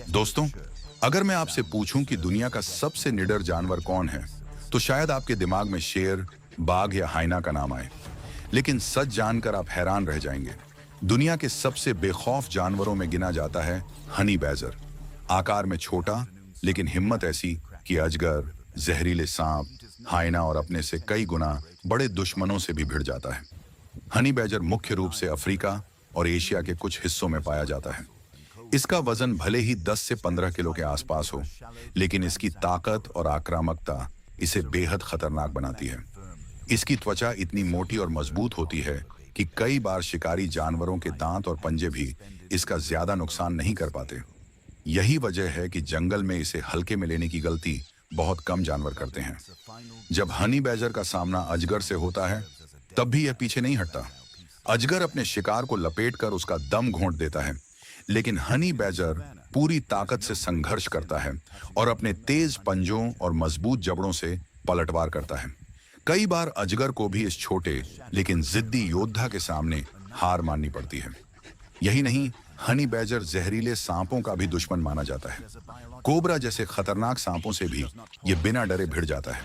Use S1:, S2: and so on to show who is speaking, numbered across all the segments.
S1: दोस्तों, अगर मैं आपसे पूछूं कि दुनिया का सबसे निडर जानवर कौन है, तो शायद आपके दिमाग में शेर, बाघ या हाइना का नाम आए। लेकिन सच जानकर आप हैरान रह जाएंगे। दुनिया के सबसे बेखौफ जानवरों में गिना जाता है हनी बैजर। आकार में छोटा, लेकिन हिम्मत ऐसी कि अजगर, जहरीले सांप, हाइना और अपने से कई गुना बड़े दुश्मनों से भी भिड़ जाता है। हनी बैजर मुख्य रूप से अफ्रीका और एशिया के कुछ हिस्सों में पाया जाता है। इसका वजन भले ही 10 से 15 किलो के आसपास हो, लेकिन इसकी ताकत और आक्रामकता इसे बेहद खतरनाक बनाती है। इसकी त्वचा इतनी मोटी और मजबूत होती है कि कई बार शिकारी जानवरों के दांत और पंजे भी इसका ज्यादा नुकसान नहीं कर पाते। यही वजह है कि जंगल में इसे हल्के में लेने की गलती बहुत कम जानवर करते हैं। जब हनी बैजर का सामना अजगर से होता है, तब भी यह पीछे नहीं हटता। अजगर अपने शिकार को लपेटकर उसका दम घोंट देता है, लेकिन हनी बैजर पूरी ताकत से संघर्ष करता है और अपने तेज पंजों और मजबूत जबड़ों से पलटवार करता है। कई बार अजगर को भी इस छोटे लेकिन जिद्दी योद्धा के सामने हार माननी पड़ती है। यही नहीं, हनी बैजर जहरीले सांपों का भी दुश्मन माना जाता है। कोबरा जैसे खतरनाक सांपों से भी ये बिना डरे भिड़ जाता है।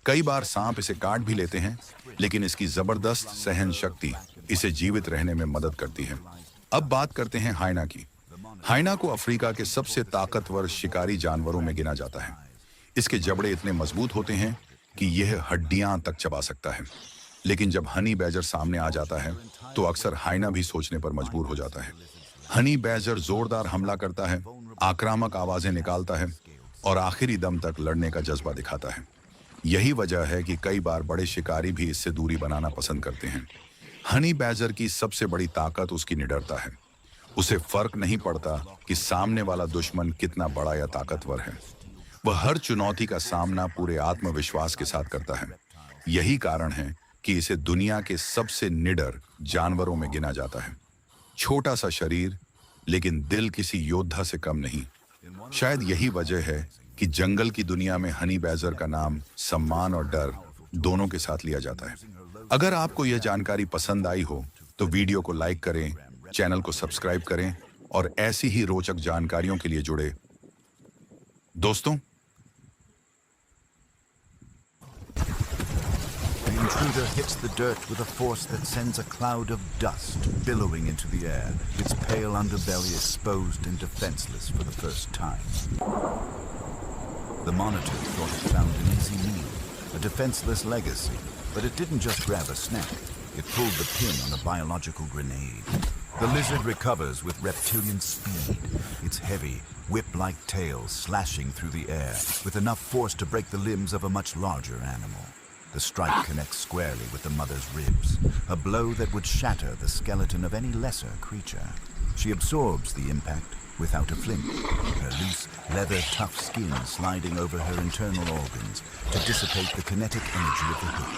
S1: कई बार सांप इसे काट भी लेते हैं, लेकिन इसकी जबरदस्त सहन शक्ति इसे जीवित रहने में मदद करती है। अब बात करते हैं हाइना की। हाइना को अफ्रीका के सबसे ताकतवर शिकारी जानवरों में गिना जाता है। इसके जबड़े इतने मजबूत होते हैं कि यह हड्डियां तक चबा सकता है। लेकिन जब हनी बैजर सामने आ जाता है, तो अक्सर हाइना भी सोचने पर मजबूर हो जाता है। हनी बैजर जोरदार हमला करता है, आक्रामक आवाजें निकालता है और आखिरी दम तक लड़ने का जज्बा दिखाता है। यही वजह है कि कई बार बड़े शिकारी भी इससे दूरी बनाना पसंद करते हैं। हनी बैजर की सबसे बड़ी ताकत उसकी निडरता है। उसे फर्क नहीं पड़ता कि सामने वाला दुश्मन कितना बड़ा या ताकतवर है। वह हर चुनौती का सामना पूरे आत्मविश्वास के साथ करता है। यही कारण है कि इसे दुनिया के सबसे निडर जानवरों में गिना जाता है। छोटा सा शरीर, लेकिन दिल किसी योद्धा से कम नहीं। शायद यही वजह है कि जंगल की दुनिया में हनी बैजर का नाम सम्मान और डर दोनों के साथ लिया जाता है। अगर आपको यह जानकारी पसंद आई हो, तो वीडियो को लाइक करें, चैनल को सब्सक्राइब करें और ऐसी ही रोचक जानकारियों के लिए जुड़े। दोस्तों,
S2: The intruder hits the dirt with a force that sends a cloud of dust billowing into the air, its pale underbelly exposed and defenseless for the first time. The monitor thought it found an easy meal, a defenseless legacy, but it didn't just grab a snack. It pulled the pin on a biological grenade. The lizard recovers with reptilian speed, its heavy, whip-like tail slashing through the air with enough force to break the limbs of a much larger animal. The strike connects squarely with the mother's ribs, a blow that would shatter the skeleton of any lesser creature. She absorbs the impact without a flinch, her loose, leather-tough skin sliding over her internal organs to dissipate the kinetic energy of the hit.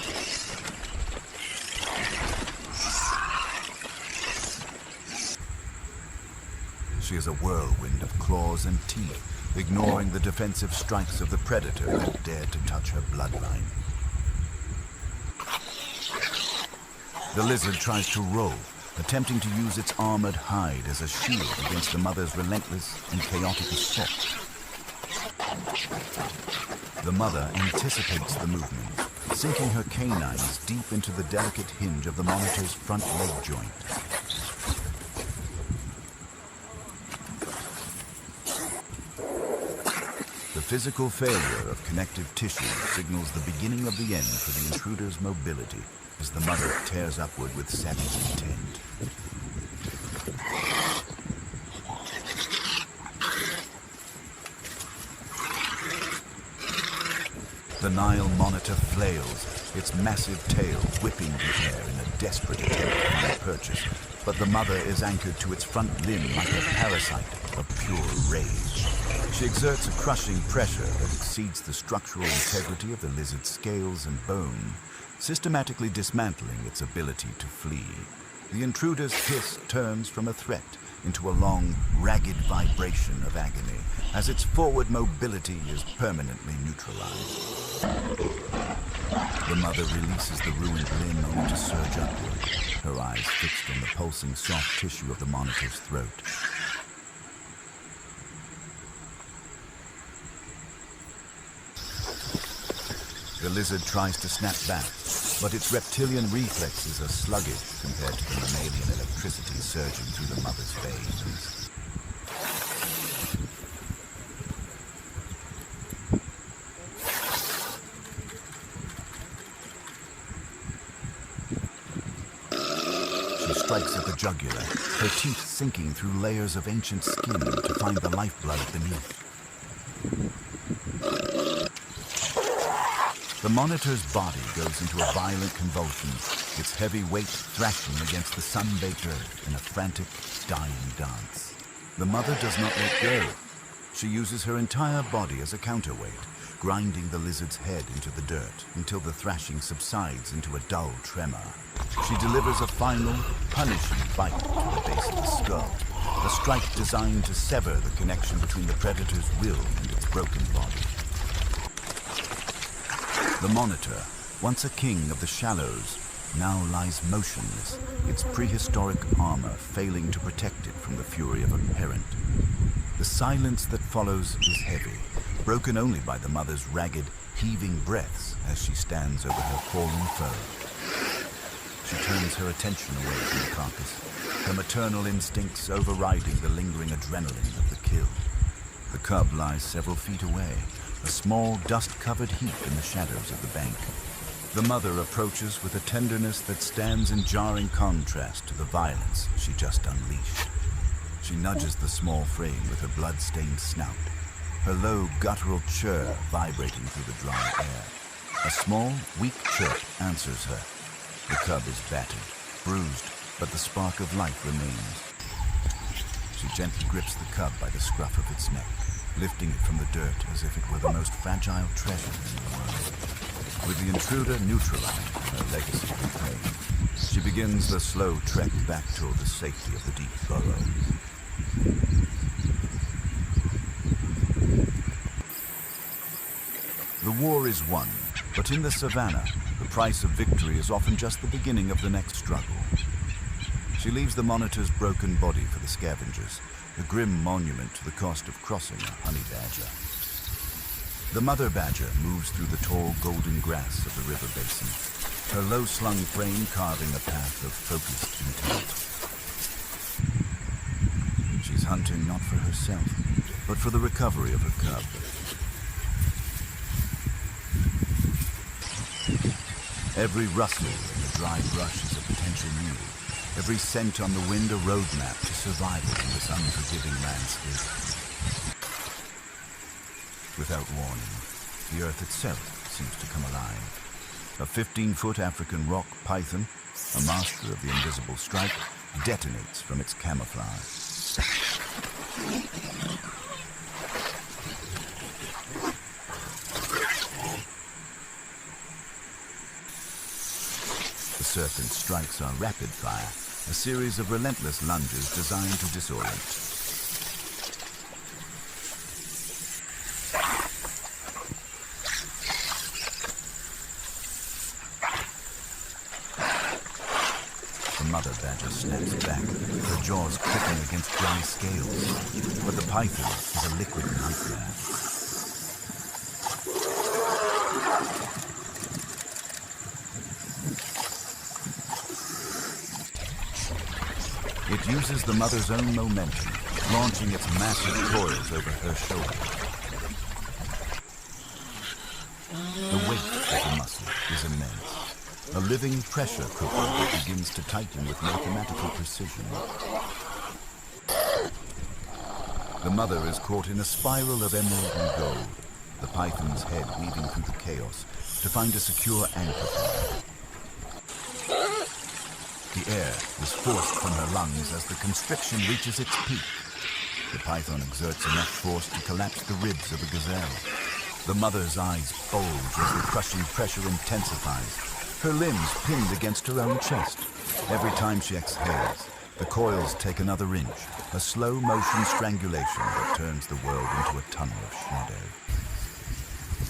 S2: She is a whirlwind of claws and teeth, ignoring the defensive strikes of the predator that dared to touch her bloodline. The lizard tries to roll, attempting to use its armored hide as a shield against the mother's relentless and chaotic assault. The mother anticipates the movement, sinking her canines deep into the delicate hinge of the monitor's front leg joint. The physical failure of connective tissue signals the beginning of the end for the intruder's mobility, as the mother tears upward with savage intent. The Nile monitor flails, its massive tail whipping the air in a desperate attempt to find purchase, but the mother is anchored to its front limb like a parasite of pure rage. She exerts a crushing pressure that exceeds the structural integrity of the lizard's scales and bone, systematically dismantling its ability to flee. The intruder's hiss turns from a threat into a long, ragged vibration of agony, as its forward mobility is permanently neutralized. The mother releases the ruined limb only to surge upward, her eyes fixed on the pulsing soft tissue of the monitor's throat. The lizard tries to snap back, but its reptilian reflexes are sluggish compared to the mammalian electricity surging through the mother's veins. She strikes at the jugular, her teeth sinking through layers of ancient skin to find the lifeblood beneath. The monitor's body goes into a violent convulsion, its heavy weight thrashing against the sun-baked earth in a frantic, dying dance. The mother does not let go. She uses her entire body as a counterweight, grinding the lizard's head into the dirt until the thrashing subsides into a dull tremor. She delivers a final, punishing bite to the base of the skull, a strike designed to sever the connection between the predator's will and its broken body. The monitor, once a king of the shallows, now lies motionless, its prehistoric armor failing to protect it from the fury of a parent. The silence that follows is heavy, broken only by the mother's ragged, heaving breaths as she stands over her fallen foe. She turns her attention away from the carcass, her maternal instincts overriding the lingering adrenaline of the kill. The cub lies several feet away, a small, dust-covered heap in the shadows of the bank. The mother approaches with a tenderness that stands in jarring contrast to the violence she just unleashed. She nudges the small frame with her blood-stained snout, her low, guttural chirr vibrating through the dry air. A small, weak chirp answers her. The cub is battered, bruised, but the spark of life remains. She gently grips the cub by the scruff of its neck, lifting it from the dirt as if it were the most fragile treasure in the world. With the intruder neutralized and her legacy reclaimed, she begins the slow trek back toward the safety of the deep burrow. The war is won, but in the savannah, the price of victory is often just the beginning of the next struggle. She leaves the monitor's broken body for the scavengers, a grim monument to the cost of crossing a honey badger. The mother badger moves through the tall golden grass of the river basin, her low-slung frame carving a path of focused intent. She's hunting not for herself, but for the recovery of her cub. Every rustle in the dry brush is a potential meal. Every scent on the wind a roadmap to survival in this unforgiving landscape. Without warning, the earth itself seems to come alive. A 15-foot African rock python, a master of the invisible strike, detonates from its camouflage. The serpent strikes are rapid fire, a series of relentless lunges designed to disorient. The mother badger snaps back, her jaws clicking against dry scales, but the python is a liquid nightmare. It uses the mother's own momentum, launching its massive coils over her shoulder. The weight of the muscle is immense, a living pressure cooker that begins to tighten with mathematical precision. The mother is caught in a spiral of emerald and gold, the python's head weaving through the chaos to find a secure anchor point. The air is forced from her lungs as the constriction reaches its peak. The python exerts enough force to collapse the ribs of a gazelle. The mother's eyes bulge as the crushing pressure intensifies, her limbs pinned against her own chest. Every time she exhales, the coils take another inch, a slow-motion strangulation that turns the world into a tunnel of shadow.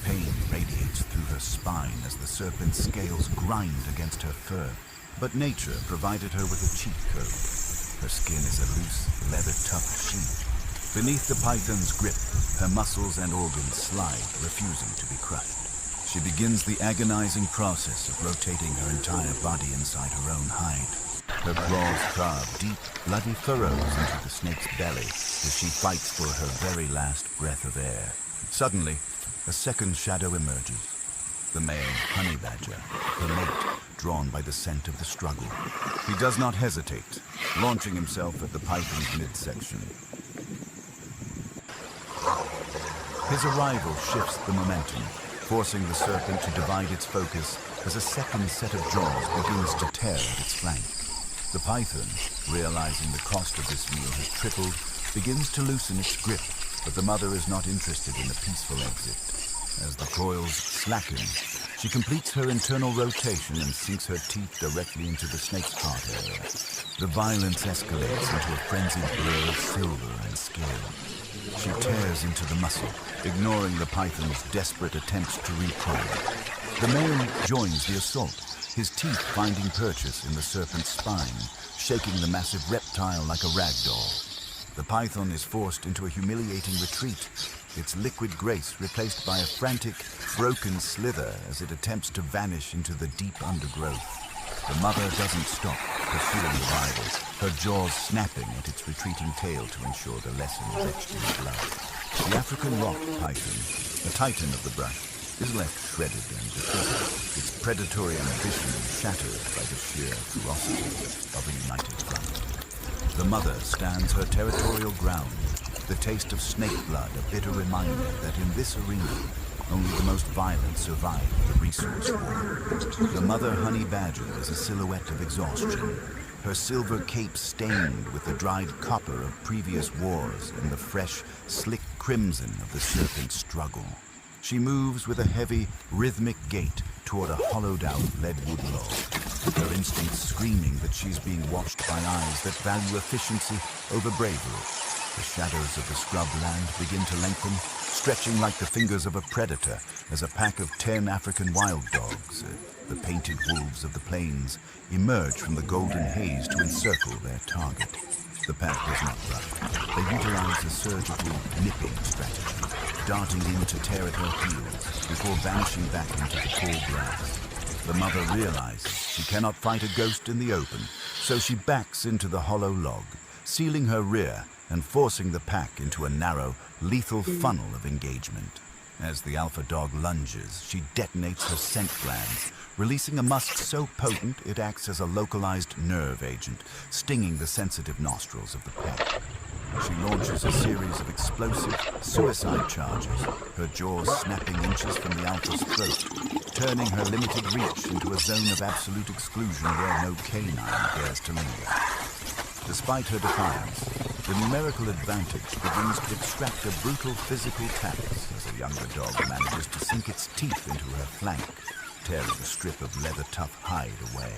S2: Pain radiates through her spine as the serpent's scales grind against her fur. But nature provided her with a cheat code. Her skin is a loose, leather-tough sheath. Beneath the python's grip, her muscles and organs slide, refusing to be crushed. She begins the agonizing process of rotating her entire body inside her own hide. Her claws carve deep, bloody furrows into the snake's belly as she fights for her very last breath of air. Suddenly, a second shadow emerges. The male honey badger, her mate, drawn by the scent of the struggle. He does not hesitate, launching himself at the python's midsection. His arrival shifts the momentum, forcing the serpent to divide its focus as a second set of jaws begins to tear at its flank. The python, realizing the cost of this meal has tripled, begins to loosen its grip, but the mother is not interested in a peaceful exit. As the coils slacken, she completes her internal rotation and sinks her teeth directly into the snake's heart area. The violence escalates into a frenzied blur of silver and scale. She tears into the muscle, ignoring the python's desperate attempts to recoil. The male joins the assault, his teeth finding purchase in the serpent's spine, shaking the massive reptile like a rag doll. The python is forced into a humiliating retreat, its liquid grace replaced by a frantic, broken slither as it attempts to vanish into the deep undergrowth. The mother doesn't stop, pursuing the rival, her jaws snapping at its retreating tail to ensure the lesson is etched in blood. The African rock python, the titan of the brush, is left shredded and defeated, its predatory ambition shattered by the sheer ferocity of a united front. The mother stands her territorial ground, the taste of snake blood a bitter reminder that in this arena, only the most violent survive the resource war. The mother honey badger is a silhouette of exhaustion, her silver cape stained with the dried copper of previous wars and the fresh, slick crimson of the serpent's struggle. She moves with a heavy, rhythmic gait toward a hollowed-out leadwood log, her instincts screaming that she's being watched by eyes that value efficiency over bravery. The shadows of the scrubland begin to lengthen, stretching like the fingers of a predator as a pack of 10 African wild dogs, the painted wolves of the plains, emerge from the golden haze to encircle their target. The pack does not run. They utilize a surgical nipping strategy, darting in to tear at her heels before vanishing back into the tall grass. The mother realizes she cannot fight a ghost in the open, so she backs into the hollow log, sealing her rear and forcing the pack into a narrow, lethal funnel of engagement. As the alpha dog lunges, she detonates her scent glands, releasing a musk so potent it acts as a localized nerve agent, stinging the sensitive nostrils of the pack. She launches a series of explosive, suicide charges, her jaws snapping inches from the alpha's throat, turning her limited reach into a zone of absolute exclusion where no canine dares to linger. Despite her defiance, the numerical advantage begins to extract a brutal physical tax as a younger dog manages to sink its teeth into her flank, tearing a strip of leather-tough hide away.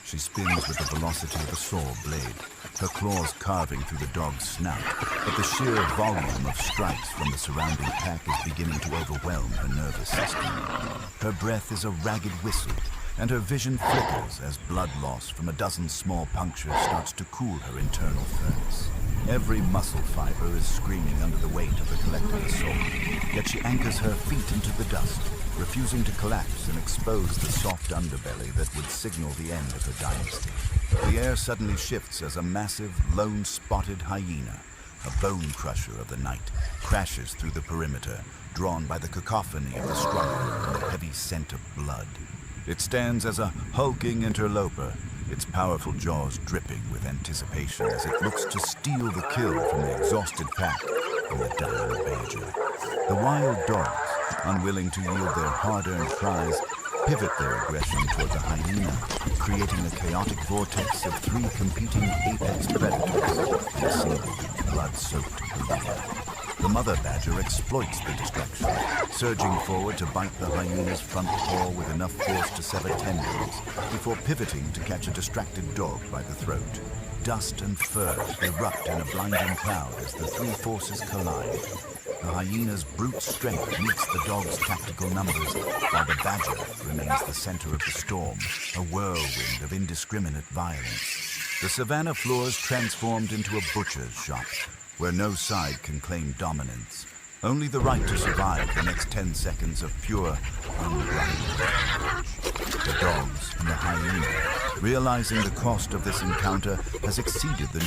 S2: She spins with the velocity of a saw blade, her claws carving through the dog's snout, but the sheer volume of strikes from the surrounding pack is beginning to overwhelm her nervous system. Her breath is a ragged whistle, and her vision flickers as blood loss from a dozen small punctures starts to cool her internal furnace. Every muscle fiber is screaming under the weight of the collective assault, yet she anchors her feet into the dust, refusing to collapse and expose the soft underbelly that would signal the end of her dynasty. The air suddenly shifts as a massive, lone-spotted hyena, a bone crusher of the night, crashes through the perimeter, drawn by the cacophony of the struggle and the heavy scent of blood. It stands as a hulking interloper, its powerful jaws dripping with anticipation as it looks to steal the kill from the exhausted pack and the dying badger. The wild dogs, unwilling to yield their hard-earned prize, pivot their aggression toward the hyena, creating a chaotic vortex of 3 competing apex predators in a single blood-soaked arena. The mother badger exploits the distraction, surging forward to bite the hyena's front paw with enough force to sever tendons, before pivoting to catch a distracted dog by the throat. Dust and fur erupt in a blinding cloud as the 3 forces collide. The hyena's brute strength meets the dog's tactical numbers, while the badger remains the center of the storm, a whirlwind of indiscriminate violence. The savannah floor is transformed into a butcher's shop, where no side can claim dominance. only the right to survive the next 10 seconds of pure unrivaled. The dogs and the hyena, realizing the cost of this encounter has exceeded the